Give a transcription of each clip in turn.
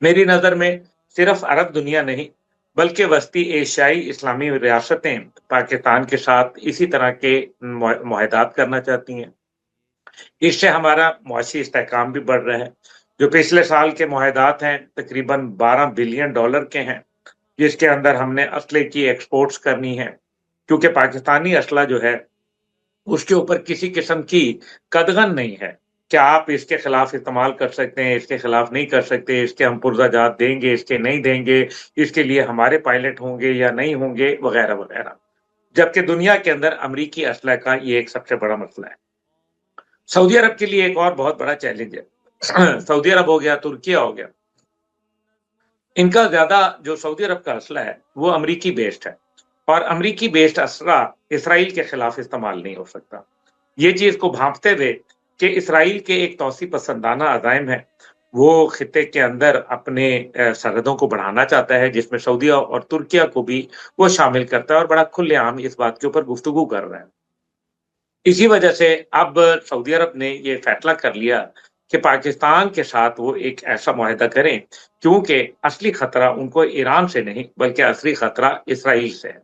میری نظر میں صرف عرب دنیا نہیں بلکہ وسطی ایشیائی اسلامی ریاستیں پاکستان کے ساتھ اسی طرح کے معاہدات کرنا چاہتی ہیں۔ اس سے ہمارا معاشی استحکام بھی بڑھ رہا ہے۔ جو پچھلے سال کے معاہدات ہیں تقریباً $12 بلین کے ہیں، جس کے اندر ہم نے اسلحے کی ایکسپورٹس کرنی ہے، کیونکہ پاکستانی اسلحہ جو ہے اس کے اوپر کسی قسم کی قدغن نہیں ہے کہ آپ اس کے خلاف استعمال کر سکتے ہیں، اس کے خلاف نہیں کر سکتے، اس کے ہم پرزہ جات دیں گے، اس کے نہیں دیں گے، اس کے لیے ہمارے پائلٹ ہوں گے یا نہیں ہوں گے، وغیرہ وغیرہ۔ جبکہ دنیا کے اندر امریکی اسلحہ کا یہ ایک سب سے بڑا مسئلہ ہے۔ سعودی عرب کے لیے ایک اور بہت بڑا چیلنج ہے۔ سعودی عرب ہو گیا، ترکیہ ہو گیا، ان کا زیادہ جو سعودی عرب کا اسلحہ ہے وہ امریکی بیسڈ ہے، اور امریکی بیسڈ اسلحہ اسرائیل کے خلاف استعمال نہیں ہو سکتا۔ یہ چیز کو بھانپتے ہوئے کہ اسرائیل کے ایک توسیع پسندانہ عزائم ہے، وہ خطے کے اندر اپنے سرحدوں کو بڑھانا چاہتا ہے، جس میں سعودیہ اور ترکیہ کو بھی وہ شامل کرتا ہے، اور بڑا کھلے عام اس بات کے اوپر گفتگو کر رہا ہے۔ اسی وجہ سے اب سعودی عرب نے یہ فیصلہ کر لیا کہ پاکستان کے ساتھ وہ ایک ایسا معاہدہ کریں، کیونکہ اصلی خطرہ ان کو ایران سے نہیں بلکہ اصلی خطرہ اسرائیل سے ہے۔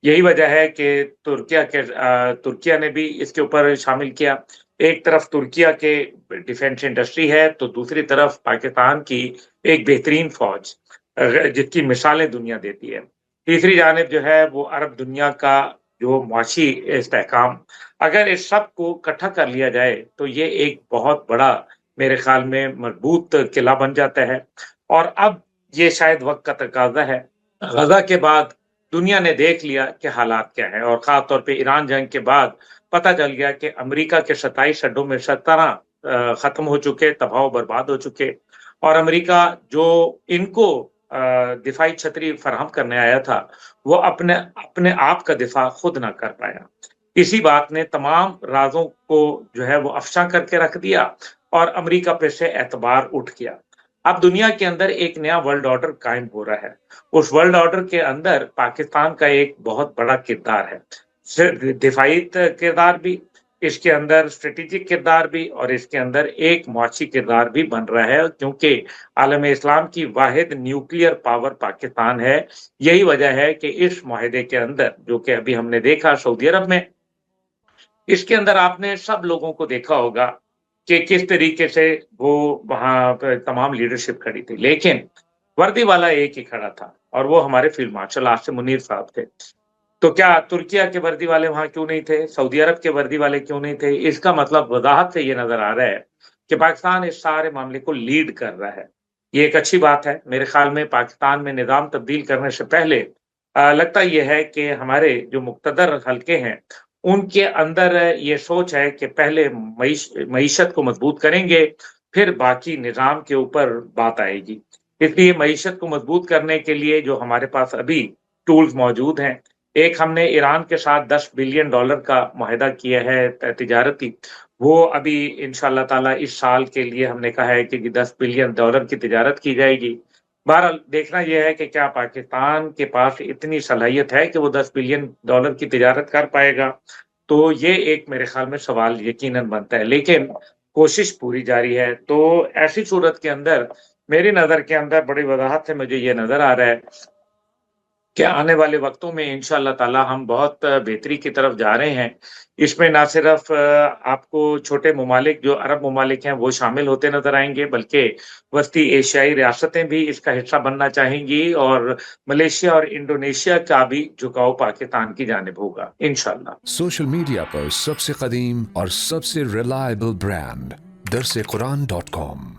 یہی وجہ ہے کہ ترکیہ نے بھی اس کے اوپر شامل کیا۔ ایک طرف ترکیہ کے ڈیفینس انڈسٹری ہے تو دوسری طرف پاکستان کی ایک بہترین فوج جس کی مثالیں دنیا دیتی ہے۔ تیسری جانب جو ہے وہ عرب دنیا کا جو معاشی استحکام، اگر اس سب کو اکٹھا کر لیا جائے تو یہ ایک بہت بڑا میرے خیال میں مضبوط قلعہ بن جاتا ہے۔ اور اب یہ شاید وقت کا تقاضا ہے۔ غزہ کے بعد دنیا نے دیکھ لیا کہ حالات کیا ہیں، اور خاص طور پہ ایران جنگ کے بعد پتہ چل گیا کہ امریکہ کے 27 اڈوں میں 17 ختم ہو چکے، تباہ و برباد ہو چکے، اور امریکہ جو ان کو دفاعی چھتری فراہم کرنے آیا تھا وہ اپنے آپ کا دفاع خود نہ کر پایا۔ اسی بات نے تمام رازوں کو جو ہے وہ افشاں کر کے رکھ دیا، اور امریکہ پہ سے اعتبار اٹھ گیا۔ اب دنیا کے اندر ایک نیا ورلڈ آرڈر قائم ہو رہا ہے۔ اس ورلڈ آرڈر کے اندر پاکستان کا ایک بہت بڑا کردار ہے، صرف دفاعی کردار بھی، اس کے اندر اسٹریٹجک کردار بھی، اور اس کے اندر ایک معاشی کردار بھی بن رہا ہے، کیونکہ عالم اسلام کی واحد نیوکلیئر پاور پاکستان ہے۔ یہی وجہ ہے کہ اس معاہدے کے اندر جو کہ ابھی ہم نے دیکھا سعودی عرب میں، اس کے اندر آپ نے سب لوگوں کو دیکھا ہوگا کہ کس طریقے سے وہ وہاں پہ تمام لیڈرشپ کھڑی تھی، لیکن وردی والا ایک ہی کھڑا تھا، اور وہ ہمارے فیلڈ مارشل آصم منیر صاحب تھے۔ تو کیا ترکیہ کے وردی والے وہاں کیوں نہیں تھے؟ سعودی عرب کے وردی والے کیوں نہیں تھے؟ اس کا مطلب وضاحت سے یہ نظر آ رہا ہے کہ پاکستان اس سارے معاملے کو لیڈ کر رہا ہے۔ یہ ایک اچھی بات ہے۔ میرے خیال میں پاکستان میں نظام تبدیل کرنے سے پہلے لگتا یہ ہے کہ ہمارے جو مقتدر حلقے ہیں ان کے اندر یہ سوچ ہے کہ پہلے معیشت کو مضبوط کریں گے، پھر باقی نظام کے اوپر بات آئے گی۔ اس لیے معیشت کو مضبوط کرنے کے لیے جو ہمارے پاس ابھی ٹولز موجود ہیں، ایک ہم نے ایران کے ساتھ $10 بلین کا معاہدہ کیا ہے تجارتی، وہ ابھی انشاءاللہ تعالیٰ اس سال کے لیے ہم نے کہا ہے کہ $10 بلین کی تجارت کی جائے گی۔ بہرحال دیکھنا یہ ہے کہ کیا پاکستان کے پاس اتنی صلاحیت ہے کہ وہ $10 بلین کی تجارت کر پائے گا، تو یہ ایک میرے خیال میں سوال یقیناً بنتا ہے، لیکن کوشش پوری جاری ہے۔ تو ایسی صورت کے اندر میری نظر کے اندر بڑی وضاحت سے مجھے یہ نظر آ رہا ہے کہ آنے والے وقتوں میں انشاءاللہ تعالی ہم بہت بہتری کی طرف جا رہے ہیں۔ اس میں نہ صرف آپ کو چھوٹے ممالک جو عرب ممالک ہیں وہ شامل ہوتے نظر آئیں گے، بلکہ وسطی ایشیائی ریاستیں بھی اس کا حصہ بننا چاہیں گی، اور ملیشیا اور انڈونیشیا کا بھی جھکاؤ پاکستان کی جانب ہوگا انشاءاللہ۔ سوشل میڈیا پر سب سے قدیم اور سب سے ریلائبل برانڈ درس قرآن.com